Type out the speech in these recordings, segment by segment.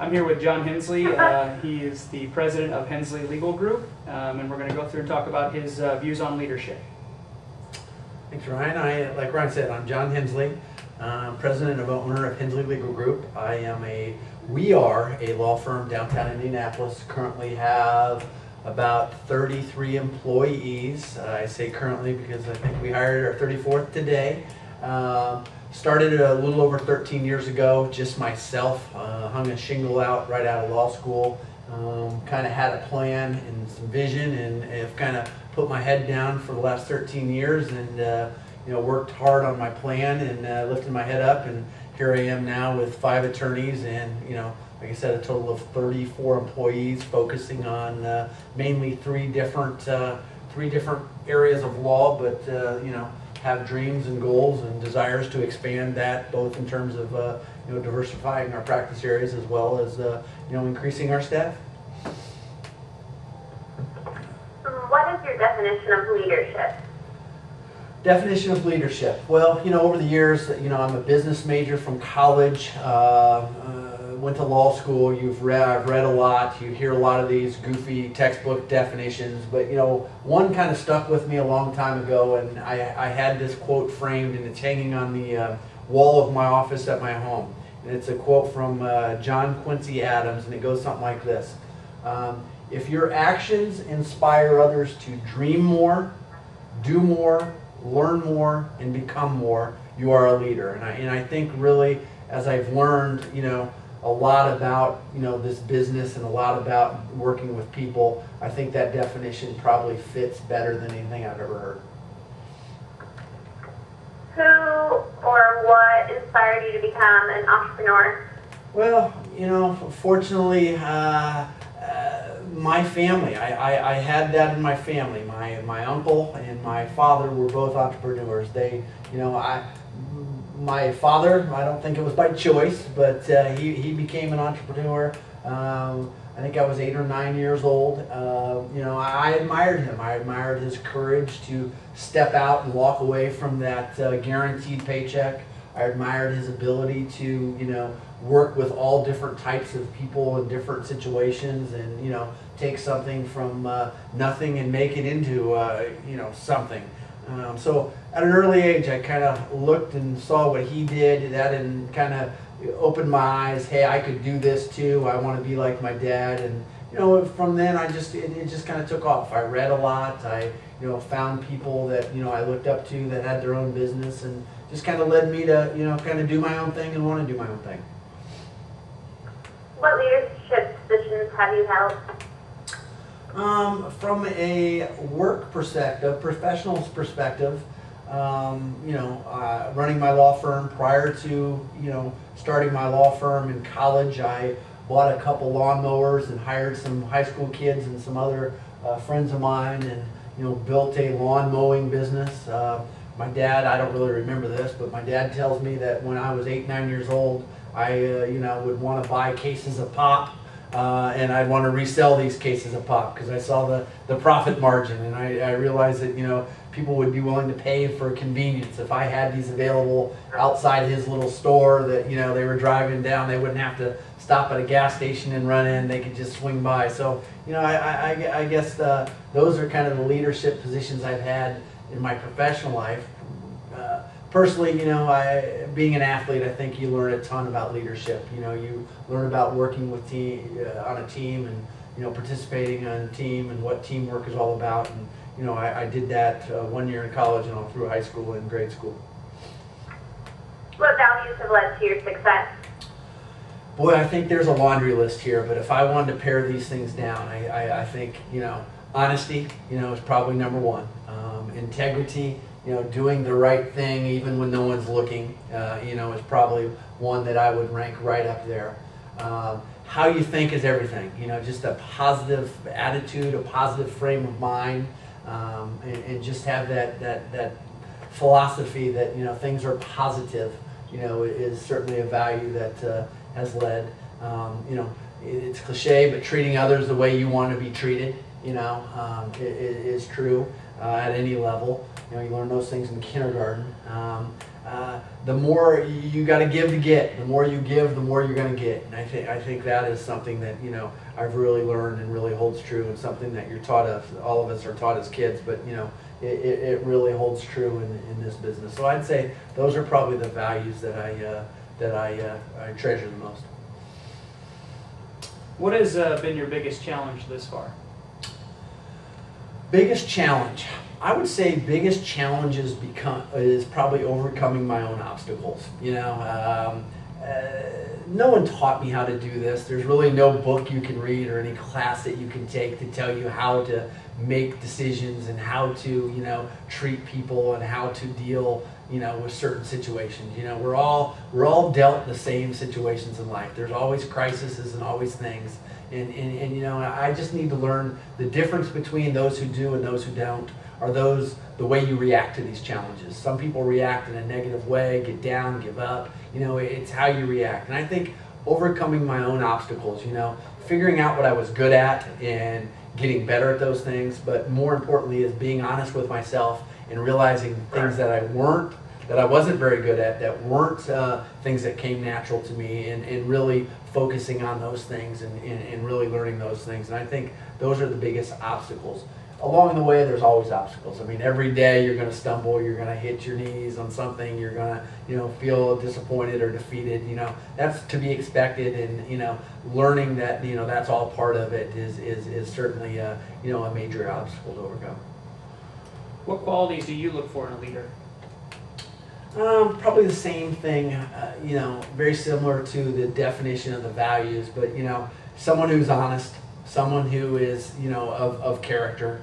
I'm here with John Hensley. He is the president of Hensley Legal Group, and we're going to go through and talk about his views on leadership. Thanks, Ryan. Like Ryan said, I'm John Hensley, president and owner of Hensley Legal Group. We are a law firm downtown Indianapolis. Currently have about 33 employees. I say currently because I think we hired our 34th today. Started a little over 13 years ago, just myself. Hung a shingle out right out of law school. Kind of had a plan and some vision, and have kind of put my head down for the last 13 years, and worked hard on my plan and lifted my head up. And here I am now with 5 attorneys, and like I said, a total of 34 employees, focusing on mainly three different areas of law, but have dreams and goals and desires to expand that, both in terms of diversifying our practice areas as well as increasing our staff. What is your definition of leadership? Definition of leadership. Well, over the years, I'm a business major from college. Went to law school. I've read a lot. You hear a lot of these goofy textbook definitions, but one kind of stuck with me a long time ago, and I had this quote framed, and it's hanging on the wall of my office at my home. And it's a quote from John Quincy Adams, and it goes something like this: if your actions inspire others to dream more, do more, learn more, and become more, you are a leader. And I think really, as I've learned, a lot about this business and a lot about working with people, I think that definition probably fits better than anything I've ever heard. Who or what inspired you to become an entrepreneur? Well, fortunately, my family. I had that in my family. My uncle and my father were both entrepreneurs. My father, I don't think it was by choice, but he became an entrepreneur. I think I was 8 or 9 years old. I admired him. I admired his courage to step out and walk away from that guaranteed paycheck. I admired his ability to, work with all different types of people in different situations, and take something from nothing and make it into something. So at an early age, I kind of looked and saw what he did, and kind of opened my eyes. Hey, I could do this too. I want to be like my dad. And from then, it just kind of took off. I read a lot. I found people that I looked up to that had their own business, and just kind of led me to kind of do my own thing and want to do my own thing. What leadership positions have you held? From a work perspective, professional's perspective, running my law firm. Prior to starting my law firm in college, I bought a couple lawnmowers and hired some high school kids and some other friends of mine, and built a lawn mowing business. My dad, I don't really remember this, but my dad tells me that when I was 8, 9 years old, I would want to buy cases of pop. And I'd want to resell these cases of pop because I saw the profit margin, and I realized that people would be willing to pay for convenience. If I had these available outside his little store that they were driving down, they wouldn't have to stop at a gas station and run in. They could just swing by. So I guess those are kind of the leadership positions I've had in my professional life. Personally, being an athlete, I think you learn a ton about leadership. You learn about working with on a team, and participating on a team, and what teamwork is all about. And I did that 1 year in college and all through high school and grade school. What values have led to your success? Boy, I think there's a laundry list here, but if I wanted to pare these things down, I think honesty, is probably number one. Integrity. Doing the right thing even when no one's looking, is probably one that I would rank right up there. How you think is everything. Just a positive attitude, a positive frame of mind, and just have that philosophy that things are positive. Is certainly a value that has led. It's cliche, but treating others the way you want to be treated, is true at any level. You learn those things in kindergarten. the more you got to give to get. The more you give, the more you're going to get. And I think that is something that, you know, I've really learned and really holds true, and something that you're taught of. All of us are taught as kids, but you know, it really holds true in this business. So I'd say those are probably the values that I treasure the most. What has been your biggest challenge this far? Biggest challenge, I would say biggest challenge is probably overcoming my own obstacles. You know, no one taught me how to do this. There's really no book you can read or any class that you can take to tell you how to make decisions and how to, you know, treat people and how to deal, you know, with certain situations. You know, we're all dealt the same situations in life. There's always crises and always things. And you know, I just need to learn the difference between those who do and those who don't are the way you react to these challenges. Some people react in a negative way, get down, give up. You know, it's how you react. And I think overcoming my own obstacles, you know, figuring out what I was good at and getting better at those things, but more importantly is being honest with myself and realizing things that I wasn't very good at, that weren't things that came natural to me, and really focusing on those things and really learning those things. And I think those are the biggest obstacles. Along the way, there's always obstacles. I mean, every day you're going to stumble, you're going to hit your knees on something, you're going to, you know, feel disappointed or defeated. You know, that's to be expected, and, you know, learning that, you know, that's all part of it is certainly, you know, a major obstacle to overcome. What qualities do you look for in a leader? Probably the same thing, you know, very similar to the definition of the values, but, you know, someone who's honest, someone who is, you know, of character,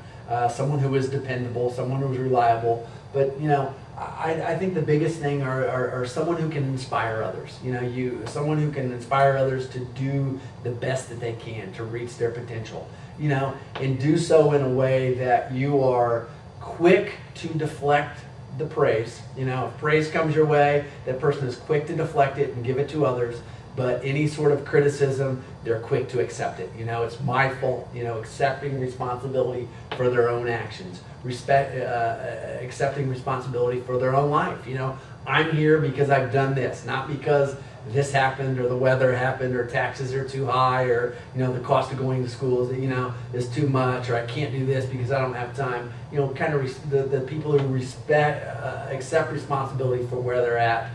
someone who is dependable, someone who's reliable. But, you know, I think the biggest thing are someone who can inspire others. You know, someone who can inspire others to do the best that they can to reach their potential, you know, and do so in a way that you are quick to deflect the praise. You know, if praise comes your way, that person is quick to deflect it and give it to others. But any sort of criticism, they're quick to accept it. You know, it's my fault. You know, accepting responsibility for their own actions, accepting responsibility for their own life. You know, I'm here because I've done this, not because this happened or the weather happened or taxes are too high or, you know, the cost of going to school is, you know, is too much, or I can't do this because I don't have time. You know, kind of the people who accept responsibility for where they're at,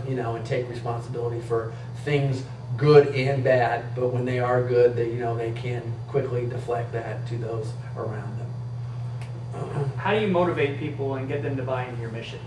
you know, and take responsibility for things good and bad, but when they are good, they, you know, they can quickly deflect that to those around them. How do you motivate people and get them to buy into your mission?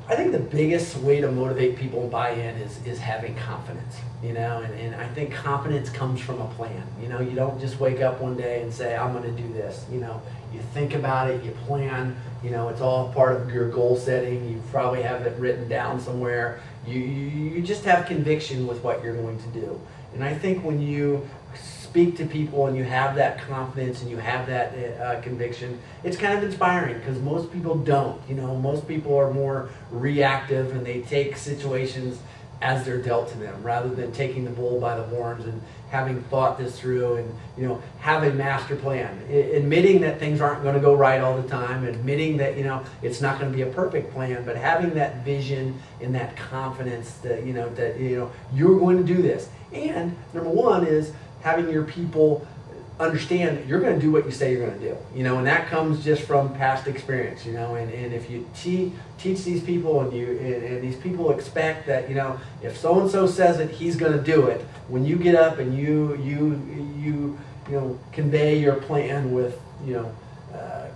I think the biggest way to motivate people to buy in is having confidence, you know, and I think confidence comes from a plan. You know, you don't just wake up one day and say, I'm going to do this. You know, you think about it, you plan, you know, it's all part of your goal setting. You probably have it written down somewhere. You just have conviction with what you're going to do. And I think when you speak to people and you have that confidence and you have that conviction, it's kind of inspiring, because most people don't. You know, most people are more reactive and they take situations as they're dealt to them, rather than taking the bull by the horns and having thought this through and, you know, have a master plan. Admitting that things aren't going to go right all the time, admitting that, you know, it's not going to be a perfect plan, but having that vision and that confidence that, you know, you're going to do this. And number one is having your people understand you're going to do what you say you're going to do, you know, and that comes just from past experience, you know, and if you teach these people and these people expect that, you know, if so and so says it, he's going to do it. When you get up and you know, convey your plan with, you know,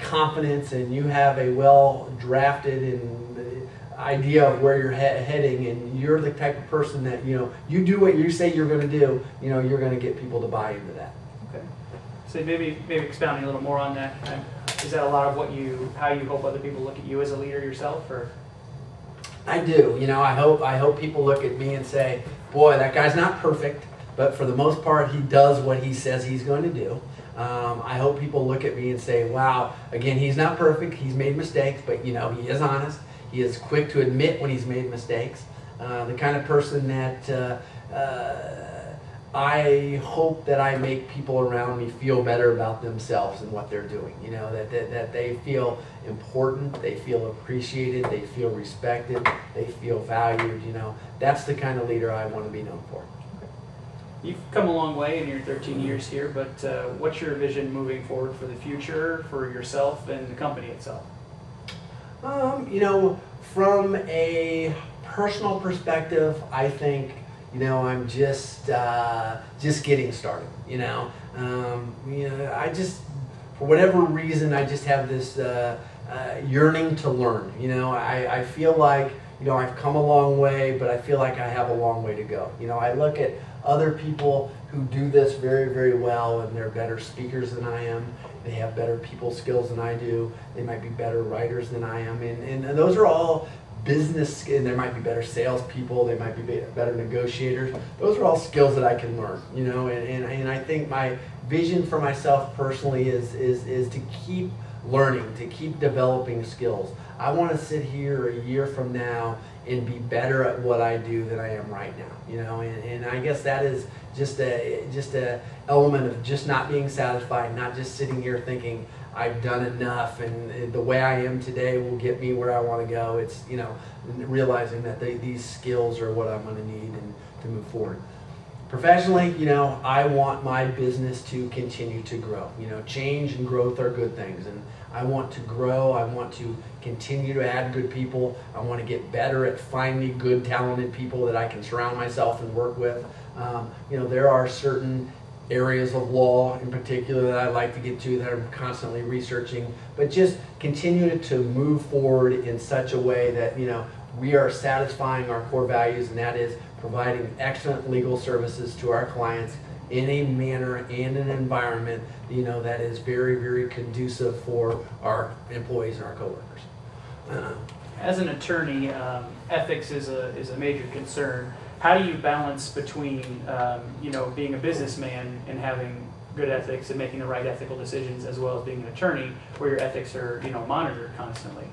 confidence, and you have a well drafted and idea of where you're heading, and you're the type of person that, you know, you do what you say you're going to do, you know, you're going to get people to buy into that. Okay. So maybe expounding a little more on that. Is that a lot of how you hope other people look at you as a leader yourself, or? I do. You know, I hope people look at me and say, boy, that guy's not perfect, but for the most part, he does what he says he's going to do. I hope people look at me and say, wow, again, he's not perfect, he's made mistakes, but, you know, he is honest. He is quick to admit when he's made mistakes. The kind of person that I hope that I make people around me feel better about themselves and what they're doing. You know, that they feel important, they feel appreciated, they feel respected, they feel valued. You know, that's the kind of leader I want to be known for. You've come a long way in your 13 years here, but what's your vision moving forward for the future, for yourself and the company itself? You know, from a personal perspective, I think, you know, I'm just getting started. You know, I just, for whatever reason, I just have this yearning to learn. You know, I feel like, you know, I've come a long way, but I feel like I have a long way to go. You know, I look at other people who do this very, very well, and they're better speakers than I am. They have better people skills than I do. They might be better writers than I am, and those are all business, and there might be better salespeople, they might be better negotiators. Those are all skills that I can learn, you know, and I think my vision for myself personally is to keep learning, to keep developing skills. I want to sit here a year from now and be better at what I do than I am right now, you know, and I guess that is just a element of just not being satisfied, not just sitting here thinking I've done enough and the way I am today will get me where I want to go. It's, you know, realizing that these skills are what I'm going to need and to move forward. Professionally, you know, I want my business to continue to grow. You know, change and growth are good things, and I want to grow. I want to continue to add good people. I want to get better at finding good, talented people that I can surround myself and work with. You know, there are certain areas of law in particular that I like to get to that I'm constantly researching, but just continue to move forward in such a way that, you know, we are satisfying our core values, and that is providing excellent legal services to our clients in a manner and an environment, you know, that is very, very conducive for our employees and our coworkers. As an attorney, ethics is a major concern. How do you balance between, you know, being a businessman and having good ethics and making the right ethical decisions, as well as being an attorney where your ethics are, you know, monitored constantly?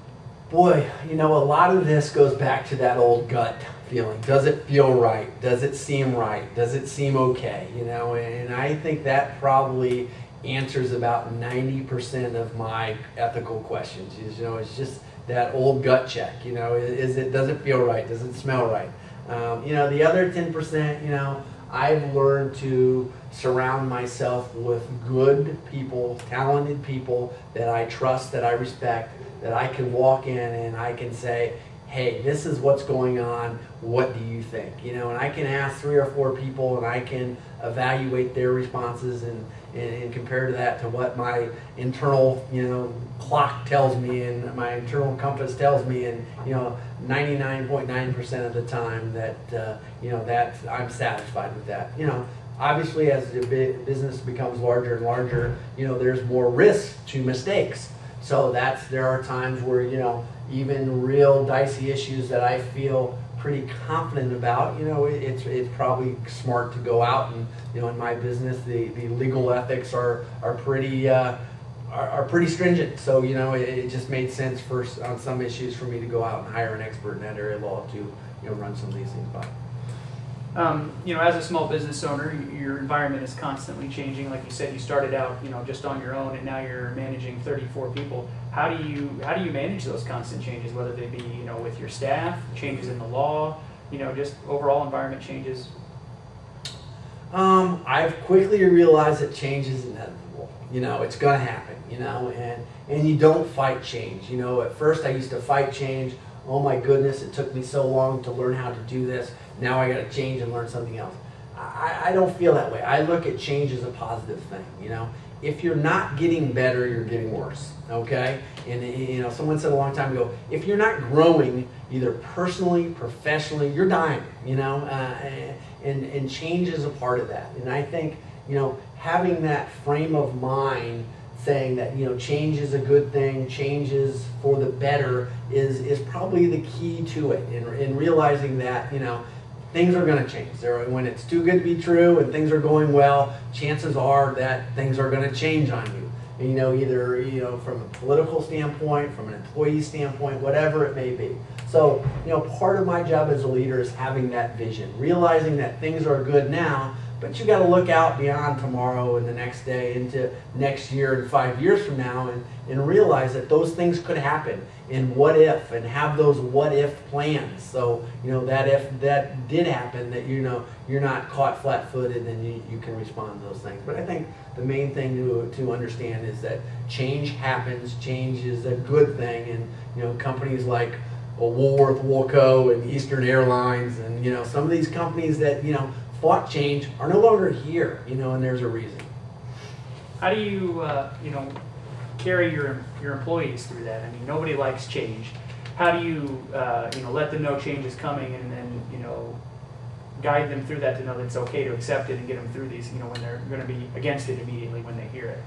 Boy, you know, a lot of this goes back to that old gut feeling. Does it feel right? Does it seem right? Does it seem okay? You know, and I think that probably answers about 90% of my ethical questions. You know, it's just that old gut check. You know, does it feel right? Does it smell right? You know, the other 10%, you know, I've learned to surround myself with good people, talented people that I trust, that I respect, that I can walk in and I can say, hey, this is what's going on, what do you think? You know, and I can ask 3 or 4 people and I can evaluate their responses and compare that to what my internal, you know, clock tells me and my internal compass tells me, and, you know, 99.9% of the time that, you know, that I'm satisfied with that. You know, obviously as the business becomes larger and larger, you know, there's more risk to mistakes. So there are times where, you know, even real dicey issues that I feel pretty confident about, you know, it's probably smart to go out and, you know, in my business, the legal ethics are pretty stringent. So, you know, it just made sense on some issues for me to go out and hire an expert in that area of law to, you know, run some of these things by. You know, as a small business owner, your environment is constantly changing. Like you said, you started out, you know, just on your own, and now you're managing 34 people. How do you manage those constant changes, whether they be, you know, with your staff, changes in the law, you know, just overall environment changes? I've quickly realized that change is inevitable. You know, it's going to happen. You know, and you don't fight change. You know, at first I used to fight change. Oh my goodness, it took me so long to learn how to do this. Now I got to change and learn something else. I don't feel that way. I look at change as a positive thing. You know, if you're not getting better, you're getting worse. Okay, and you know, someone said a long time ago, if you're not growing, either personally, professionally, you're dying. You know, and change is a part of that. And I think, you know, having that frame of mind, saying that, you know, change is a good thing, change is for the better, is probably the key to it. And realizing that, you know, things are going to change. When it's too good to be true and things are going well, chances are that things are going to change on you. And, you know, either, you know, from a political standpoint, from an employee standpoint, whatever it may be. So, you know, part of my job as a leader is having that vision, realizing that things are good now, but you got to look out beyond tomorrow and the next day into next year and 5 years from now, and realize that those things could happen, and what if, and have those what if plans. So that if that did happen, that you're not caught flat-footed, and you can respond to those things. But I think the main thing to understand is that change happens. Change is a good thing, and companies like Woolworth, Woolco, and Eastern Airlines, and some of these companies that fought change are no longer here, and there's a reason. How do you carry your employees through that? I mean, nobody likes change. How do you let them know change is coming, and then guide them through that to know that it's okay to accept it and get them through these when they're going to be against it immediately when they hear it?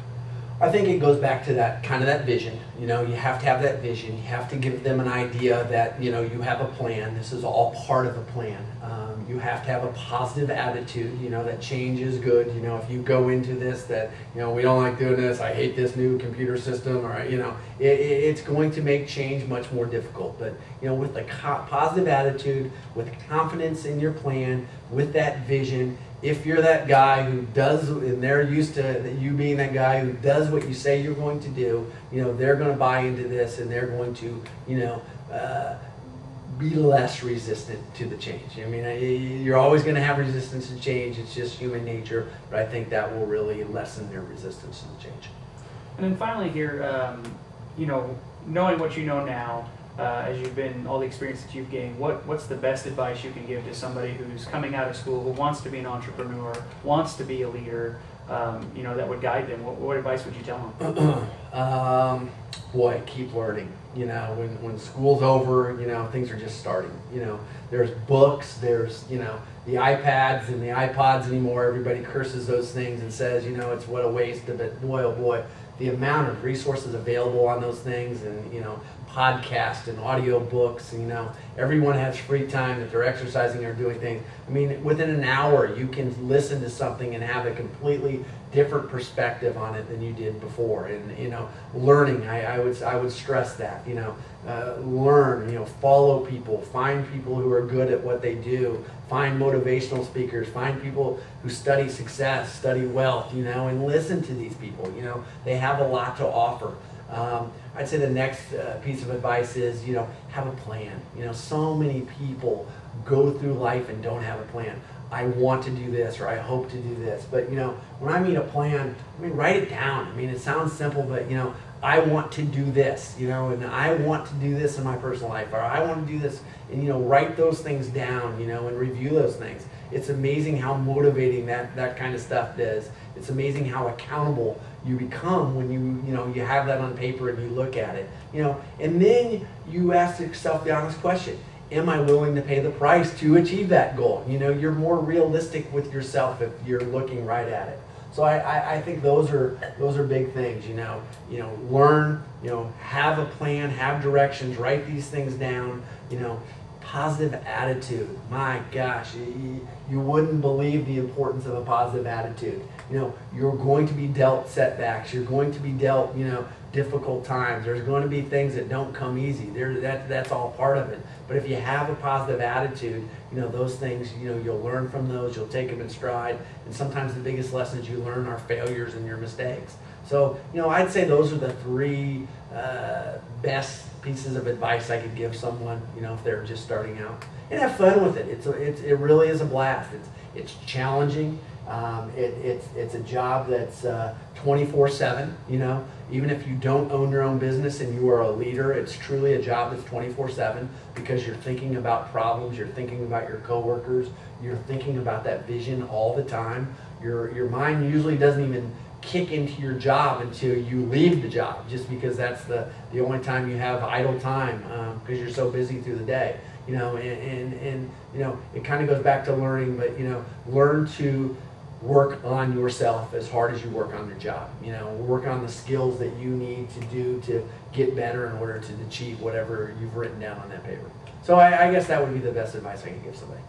I think it goes back to that vision. You have to have that vision. You have to give them an idea that you have a plan. This is all part of a plan. You have to have a positive attitude. That change is good. If you go into this that we don't like doing this, I hate this new computer system, or it's going to make change much more difficult. But with a positive attitude, with confidence in your plan, with that vision. If you're that guy who does, and they're used to you being that guy who does what you say you're going to do, they're going to buy into this, and they're going to, be less resistant to the change. I mean, you're always going to have resistance to change. It's just human nature, but I think that will really lessen their resistance to the change. And then finally here, knowing what you know now, as you've been, all the experience that you've gained, what's the best advice you can give to somebody who's coming out of school, who wants to be an entrepreneur, wants to be a leader, that would guide them? What advice would you tell them? Boy, keep learning. When school's over, things are just starting. There's books, there's, the iPads and the iPods anymore. Everybody curses those things and says, it's what a waste of it. Boy, oh boy, the amount of resources available on those things, and, podcasts and audio books, and, everyone has free time that they're exercising or doing things. I mean, within an hour, you can listen to something and have a completely different perspective on it than you did before. And, learning, I would stress that, learn, follow people, find people who are good at what they do, find motivational speakers, find people who study success, study wealth, and listen to these people. They have a lot to offer. I'd say the next piece of advice is, have a plan. So many people go through life and don't have a plan. I want to do this, or I hope to do this. But, when I mean a plan, write it down. It sounds simple, but, I want to do this, and I want to do this in my personal life, or I want to do this, and, write those things down, and review those things. It's amazing how motivating that kind of stuff is. It's amazing how accountable you become when you have that on paper and you look at it, and then you ask yourself the honest question: am I willing to pay the price to achieve that goal? You're more realistic with yourself if you're looking right at it. So I think those are big things. Learn. Have a plan. Have directions. Write these things down. Positive attitude. My gosh, you wouldn't believe the importance of a positive attitude. You're going to be dealt setbacks. You're going to be dealt, difficult times. There's going to be things that don't come easy. That's all part of it. But if you have a positive attitude, those things, you'll learn from those. You'll take them in stride. And sometimes the biggest lessons you learn are failures and your mistakes. So, I'd say those are the three best pieces of advice I could give someone, if they're just starting out. And have fun with it. It really is a blast. It's challenging. It's a job that's 24/7. Even if you don't own your own business and you are a leader, it's truly a job that's 24/7, because you're thinking about problems, you're thinking about your coworkers, you're thinking about that vision all the time. Your mind usually doesn't even kick into your job until you leave the job, just because that's the only time you have idle time, because you're so busy through the day. And it kind of goes back to learning, but learn to work on yourself as hard as you work on your job. Work on the skills that you need to do to get better in order to achieve whatever you've written down on that paper. So I guess that would be the best advice I could give somebody.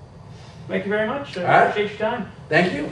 Thank you very much. I appreciate your time. Thank you.